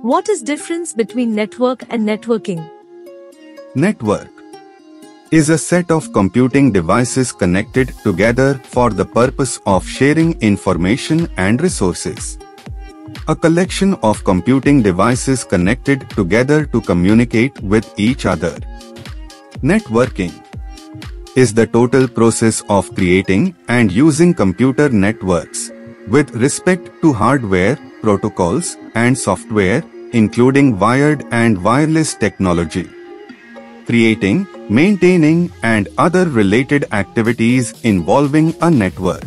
What is difference between network and networking? Network is a set of computing devices connected together for the purpose of sharing information and resources. A collection of computing devices connected together to communicate with each other. Networking is the total process of creating and using computer networks with respect to hardware, protocols, and software, including wired and wireless technology. Creating, maintaining, and other related activities involving a network.